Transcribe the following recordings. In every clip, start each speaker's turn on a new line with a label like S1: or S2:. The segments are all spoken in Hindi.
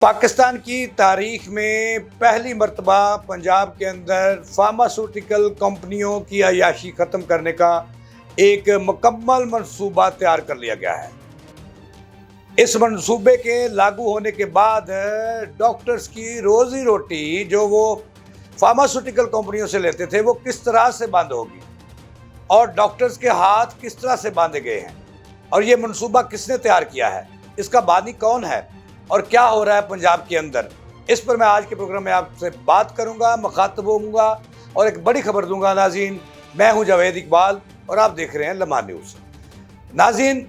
S1: पाकिस्तान की तारीख में पहली मर्तबा पंजाब के अंदर फार्मास्यूटिकल कंपनियों की अय्याशी ख़त्म करने का एक मुकम्मल मंसूबा तैयार कर लिया गया है। इस मंसूबे के लागू होने के बाद डॉक्टर्स की रोज़ी रोटी जो वो फार्मास्यूटिकल कंपनियों से लेते थे वो किस तरह से बंद होगी और डॉक्टर्स के हाथ किस तरह से बांधे गए हैं और ये मंसूबा किसने तैयार किया है, इसका बानी कौन है और क्या हो रहा है पंजाब के अंदर, इस पर मैं आज के प्रोग्राम में आपसे बात करूंगा, मुखातब होऊंगा और एक बड़ी खबर दूंगा। नाज़रीन, मैं हूं जावेद इकबाल और आप देख रहे हैं लम्हा न्यूज़। नाज़रीन,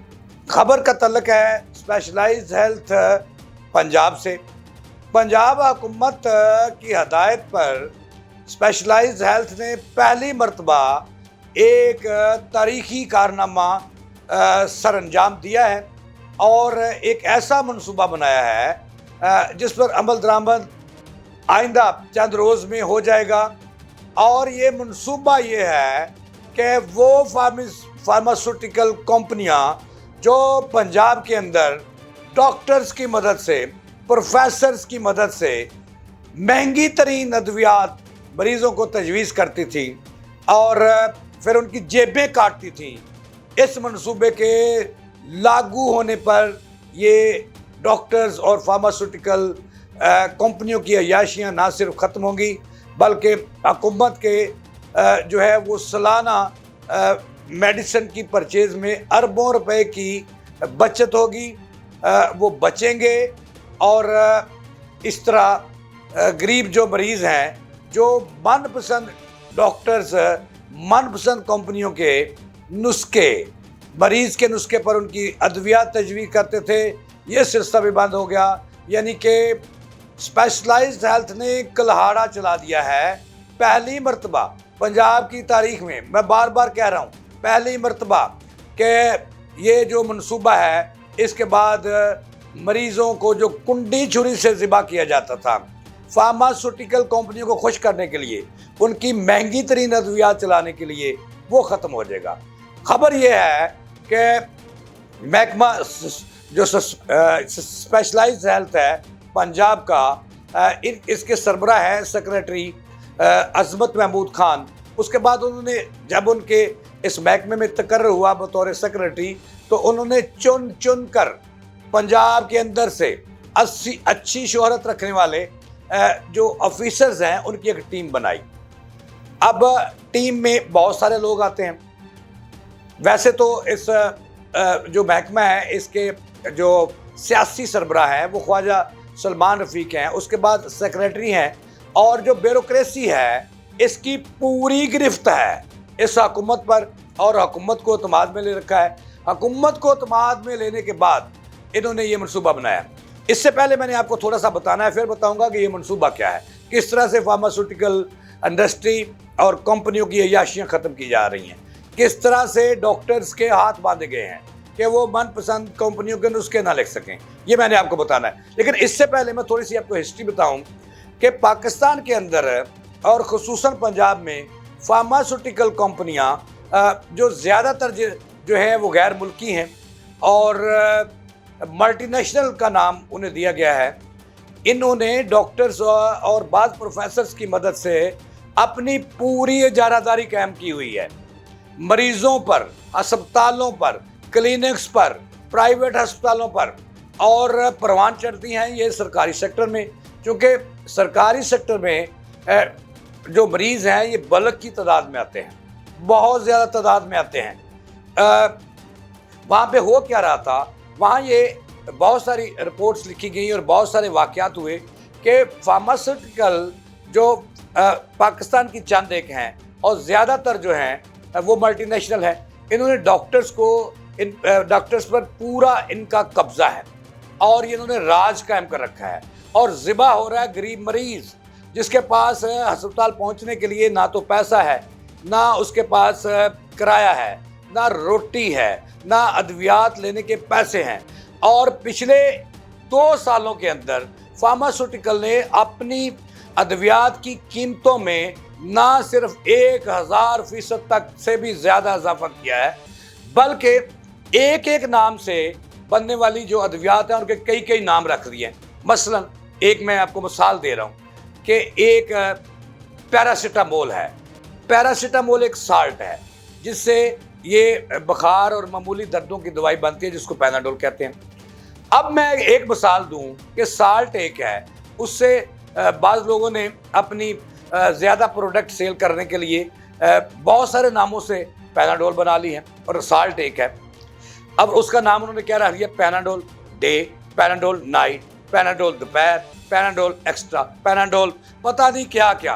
S1: खबर का तल्लुक है स्पेशलाइज्ड हेल्थ पंजाब से। पंजाब हुकूमत की हदायत पर स्पेशलाइज्ड हेल्थ ने पहली मर्तबा एक तारीखी कारनामा सर अंजाम दिया है और एक ऐसा मंसूबा बनाया है जिस पर अमल दरामद आइंदा चंद रोज़ में हो जाएगा। और ये मंसूबा ये है कि वो फार्मास्यूटिकल कंपनियां जो पंजाब के अंदर डॉक्टर्स की मदद से, प्रोफेसर्स की मदद से महंगी तरीन अद्वियात मरीज़ों को तजवीज़ करती थी और फिर उनकी जेबें काटती थी, इस मंसूबे के लागू होने पर ये डॉक्टर्स और फार्मास्यूटिकल कंपनियों की अय्याशियाँ ना सिर्फ ख़त्म होंगी बल्कि हुकूमत के जो है वो सालाना मेडिसिन की परचेज़ में अरबों रुपए की बचत होगी, वो बचेंगे और इस तरह गरीब जो मरीज़ हैं, जो मनपसंद डॉक्टर्स मनपसंद कंपनियों के नुस्खे, मरीज़ के नुस्खे पर उनकी अद्वियात तजवीज़ करते थे, ये सिलसिला भी बंद हो गया। यानी कि स्पेशलाइज्ड हेल्थ ने कुल्हाड़ा चला दिया है। पहली मर्तबा पंजाब की तारीख में, मैं बार बार कह रहा हूँ, पहली मर्तबा कि ये जो मंसूबा है इसके बाद मरीज़ों को जो कुंडी छुरी से ज़िबा किया जाता था फार्मास्यूटिकल कंपनियों को खुश करने के लिए, उनकी महंगी तरीन अद्वियात चलाने के लिए, वो ख़त्म हो जाएगा। खबर ये है कि महकमा जो स्पेशलाइज्ड हेल्थ है पंजाब का, इसके सरबराह है सेक्रेटरी अजमत महमूद खान। उसके बाद उन्होंने जब उनके इस महकमे में तकर्र हुआ बतौर सेक्रेटरी, तो उन्होंने चुन चुन कर पंजाब के अंदर से 80 अच्छी शोहरत रखने वाले जो ऑफिसर्स हैं उनकी एक टीम बनाई। अब टीम में बहुत सारे लोग आते हैं। वैसे तो इस जो महकमा है इसके जो सियासी सरबराह हैं वो ख्वाजा सलमान रफ़ीक हैं, उसके बाद सेक्रेटरी हैं और जो ब्यूरोक्रेसी है इसकी पूरी गिरफ्त है इस हुकूमत पर और हुकूमत को एतमाद में ले रखा है। हुकूमत को एतमाद में लेने के बाद इन्होंने ये मनसूबा बनाया। इससे पहले मैंने आपको थोड़ा सा बताना है, फिर बताऊंगा कि ये मनसूबा क्या है, किस तरह से फार्मास्यूटिकल इंडस्ट्री और कंपनियों की अय्याशियाँ ख़त्म की जा रही हैं, किस तरह से डॉक्टर्स के हाथ बांधे गए हैं कि वो मनपसंद कंपनियों के नुस्खे ना लिख सकें, ये मैंने आपको बताना है। लेकिन इससे पहले मैं थोड़ी सी आपको हिस्ट्री बताऊं कि पाकिस्तान के अंदर और ख़ुसूसन पंजाब में फार्मास्यूटिकल कंपनियां जो ज़्यादातर जो है वो गैर मुल्की हैं और मल्टीनेशनल का नाम उन्हें दिया गया है। इन्होंने डॉक्टर्स और बाज़ प्रोफेसर्स की मदद से अपनी पूरी इजारादारी कायम की हुई है। मरीज़ों पर, अस्पतालों पर, क्लिनिक्स पर, प्राइवेट अस्पतालों पर और परवान चढ़ती हैं ये सरकारी सेक्टर में, क्योंकि सरकारी सेक्टर में जो मरीज़ हैं ये बल्क की तादाद में आते हैं, बहुत ज़्यादा तादाद में आते हैं। वहाँ पे हो क्या रहा था, वहाँ ये बहुत सारी रिपोर्ट्स लिखी गई और बहुत सारे वाक़यात हुए कि फार्मास्यूटिकल जो पाकिस्तान की चंद एक हैं और ज़्यादातर जो हैं वो मल्टीनेशनल है, इन्होंने डॉक्टर्स पर पूरा इनका कब्ज़ा है और इन्होंने राज कायम कर रखा है और ज़िबा हो रहा है गरीब मरीज़ जिसके पास अस्पताल पहुंचने के लिए ना तो पैसा है, ना उसके पास किराया है, ना रोटी है, ना अद्वियात लेने के पैसे हैं। और पिछले 2 सालों के अंदर फार्मास्यूटिकल ने अपनी अद्वियात की कीमतों में ना सिर्फ 1000% तक से भी ज़्यादा इजाफा किया है, बल्कि एक एक नाम से बनने वाली जो अद्वियात हैं उनके कई कई नाम रख दिए हैं। मसलन एक मैं आपको मिसाल दे रहा हूँ कि एक पैरासीटामोल है। पैरासीटामोल एक साल्ट है जिससे ये बुखार और मामूली दर्दों की दवाई बनती है जिसको पैनाडोल कहते हैं। अब मैं एक मिसाल दूं कि साल्ट एक है, उससे बाज़ लोगों ने अपनी ज़्यादा प्रोडक्ट सेल करने के लिए बहुत सारे नामों से पैनाडोल बना ली है और साल्ट एक है। अब उसका नाम उन्होंने क्या रख दिया, Panadol day, Panadol night, Panadol दोपहर, पैनाडोल एक्स्ट्रा, पैनाडोल पता नहीं क्या क्या।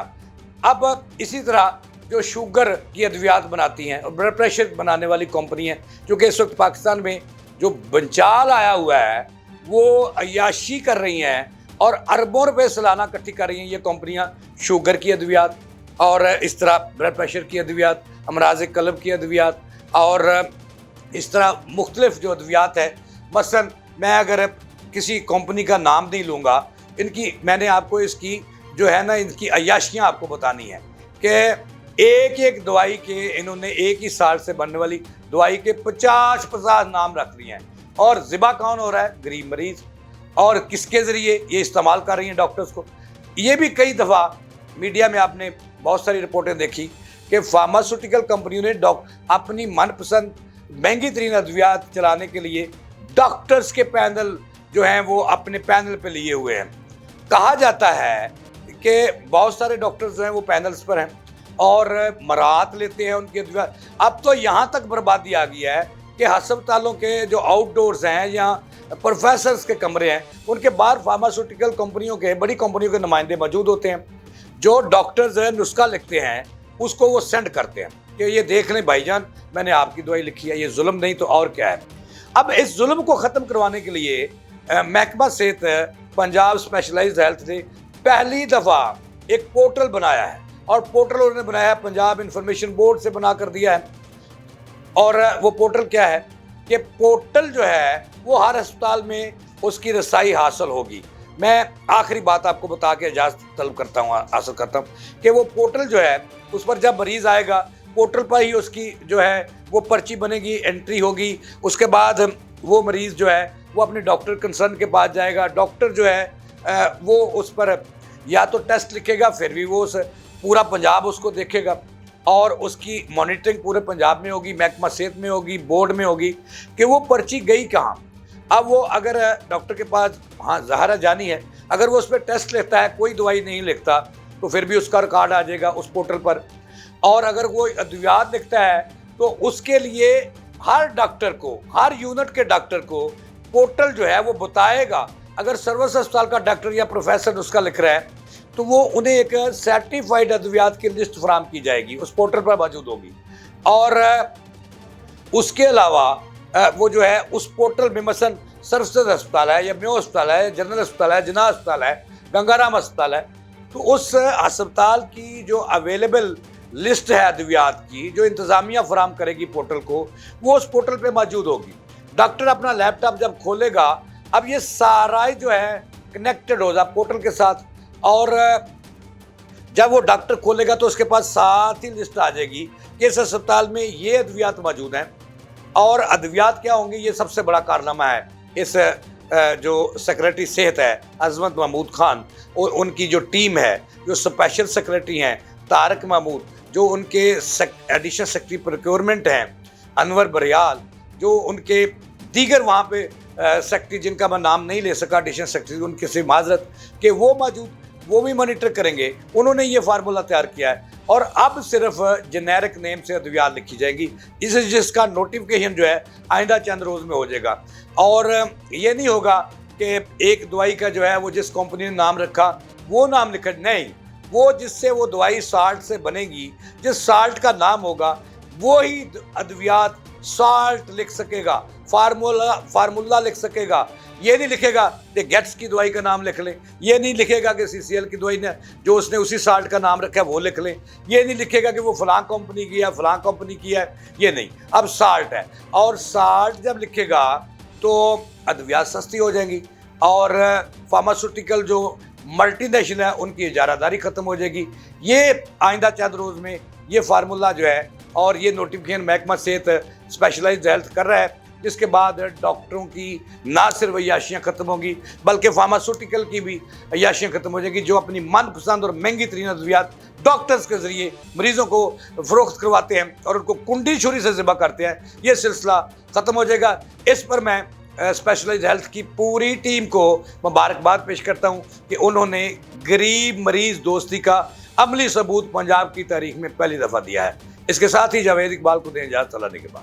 S1: अब इसी तरह जो शुगर की अद्वियात बनाती हैं और ब्लड प्रेशर बनाने वाली कंपनी है, क्योंकि इस वक्त पाकिस्तान में जो बंचाल आया हुआ है वो अय्याशी कर रही हैं और अरबों रुपए सालाना इकट्ठी कर रही हैं ये कंपनियां, शुगर की अद्वियात और इस तरह ब्लड प्रेशर की अद्वियात, अमराज कल्ब की अद्वियात और इस तरह मुख्तलिफ जो अद्वियात है। मसलन मैं अगर किसी कंपनी का नाम नहीं लूँगा, इनकी मैंने आपको इसकी जो है ना इनकी अय्याशियाँ आपको बतानी है कि एक एक दवाई के इन्होंने एक ही साल से बनने वाली दवाई के 50 नाम रख लिए हैं। और ज़िबा कौन हो रहा है, गरीब मरीज, और किसके ज़रिए ये इस्तेमाल कर रही हैं डॉक्टर्स को। ये भी कई दफ़ा मीडिया में आपने बहुत सारी रिपोर्टें देखी कि फार्मास्यूटिकल कंपनियों ने अपनी मनपसंद महंगी तरीन अद्वियात चलाने के लिए डॉक्टर्स के पैनल जो हैं वो अपने पैनल पे लिए हुए हैं। कहा जाता है कि बहुत सारे डॉक्टर्स जो हैं वो पैनल्स पर हैं और मराहत लेते हैं उनके अद्वियात। अब तो यहाँ तक बर्बादी आ गई है कि अस्पतालों के जो आउटडोर्स हैं या प्रोफेसर्स के कमरे हैं उनके बाहर फार्मास्यूटिकल कंपनियों के, बड़ी कंपनियों के नुमाइंदे मौजूद होते हैं। जो डॉक्टर्स नुस्खा लिखते हैं उसको वो सेंड करते हैं कि ये देख लें भाईजान, मैंने आपकी दवाई लिखी है, ये जुल्म नहीं तो और क्या है। अब इस जुल्म को ख़त्म करवाने के लिए महकमा सेहत पंजाब स्पेशलाइज्ड हेल्थ ने पहली दफ़ा एक पोर्टल बनाया है और पोर्टल उन्होंने बनाया है पंजाब इंफॉर्मेशन बोर्ड से बना कर दिया है। और वो पोर्टल क्या है कि पोर्टल जो है वो हर अस्पताल में उसकी रसाई हासिल होगी। मैं आखिरी बात आपको बता के इजाज़त तलब करता हूँ, हासिल करता हूँ कि वो पोर्टल जो है उस पर जब मरीज़ आएगा पोर्टल पर ही उसकी जो है वो पर्ची बनेगी, एंट्री होगी। उसके बाद वो मरीज़ जो है वो अपने डॉक्टर कंसर्न के पास जाएगा। डॉक्टर जो है वो उस पर या तो टेस्ट लिखेगा, फिर भी वो उस पूरा पंजाब उसको देखेगा और उसकी मॉनिटरिंग पूरे पंजाब में होगी, महकमा सेहत में होगी, बोर्ड में होगी कि वो पर्ची गई कहाँ। अब वो अगर डॉक्टर के पास, हाँ ज़ाहिर जानी है, अगर वो उस पर टेस्ट लेता है, कोई दवाई नहीं लिखता, तो फिर भी उसका रिकॉर्ड आ जाएगा उस पोर्टल पर। और अगर वो अद्वियात लिखता है तो उसके लिए हर डॉक्टर को, हर यूनिट के डॉक्टर को पोर्टल जो है वो बताएगा। अगर सर्विस अस्पताल का डॉक्टर या प्रोफेसर उसका लिख रहा है तो वो उन्हें एक सर्टिफाइड अद्वियात की लिस्ट फराम की जाएगी, उस पोर्टल पर मौजूद होगी। और उसके अलावा वो जो है उस पोर्टल में मसलन सर्विसेज अस्पताल है या मेयो अस्पताल है, जनरल अस्पताल है, जिना अस्पताल है, गंगाराम अस्पताल है, तो उस अस्पताल की जो अवेलेबल लिस्ट है अद्वियात की, जो इंतज़ामिया फराम करेगी पोर्टल को, वो उस पोर्टल पे मौजूद होगी। डॉक्टर अपना लैपटॉप जब खोलेगा, अब ये सारा जो है कनेक्टेड होगा पोर्टल के साथ, और जब वो डॉक्टर खोलेगा तो उसके पास साथ ही लिस्ट आ जाएगी कि इस अस्पताल में ये अद्वियात मौजूद हैं। और अद्वियात क्या होंगे, ये सबसे बड़ा कारनामा है इस जो सेक्रेटरी सेहत है अजमत महमूद खान और उनकी जो टीम है, जो स्पेशल सेक्रेटरी हैं तारक महमूद, जो उनके एडिशनल सेक्रेटरी प्रोक्योरमेंट हैं अनवर बरियाल, जो उनके दीगर वहाँ पे सेक्रेटरी जिनका मैं नाम नहीं ले सका, एडिशनल सेक्रेटरी, उनके से माजरत कि वो मौजूद, वो भी मॉनिटर करेंगे। उन्होंने ये फार्मूला तैयार किया है और अब सिर्फ जेनेरिक नेम से अद्वियात लिखी जाएगी, जिसका नोटिफिकेशन जो है आइंदा चंद रोज़ में हो जाएगा। और ये नहीं होगा कि एक दवाई का जो है वो जिस कंपनी ने नाम रखा वो नाम लिखा, नहीं, वो जिससे वो दवाई साल्ट से बनेगी, जिस साल्ट का नाम होगा वो ही अद्वियात साल्ट लिख सकेगा, फार्मूला लिख सकेगा। ये नहीं लिखेगा कि गेट्स की दवाई का नाम लिख लें, ये नहीं लिखेगा कि CCL की दवाई ने जो उसने उसी साल्ट का नाम रखा है वो लिख लें, ये नहीं लिखेगा कि वो फलां कंपनी की है, फलां कंपनी की है, ये नहीं, अब साल्ट है। और साल्ट जब लिखेगा तो अद्वियात सस्ती हो जाएंगी और फार्मास्यूटिकल जो मल्टीनेशनल है उनकी इजारादारी ख़त्म हो जाएगी। ये आइंदा चंद रोज़ में ये फार्मूला जो है और ये नोटिफिकेशन महकमा सेहत स्पेशलाइज्ड हेल्थ कर रहा है, जिसके बाद डॉक्टरों की ना सिर्फ अय्याशियाँ ख़त्म होंगी बल्कि फार्मास्यूटिकल की भी अय्याशियाँ ख़त्म हो जाएंगी, जो अपनी मनपसंद और महंगी तरीन अद्वियात डॉक्टर्स के ज़रिए मरीज़ों को फ़रोख्त करवाते हैं और उनको कुंडी छुरी से ज़िबा करते हैं। ये सिलसिला ख़त्म हो जाएगा। इस पर मैं स्पेशलाइज्ड हेल्थ की पूरी टीम को मुबारकबाद पेश करता हूँ कि उन्होंने गरीब मरीज़ दोस्ती का अमली सबूत पंजाब की तारीख में पहली दफ़ा दिया है। इसके साथ ही जावेद इकबाल को दें इजाज़त, अल्लाह निगहबान।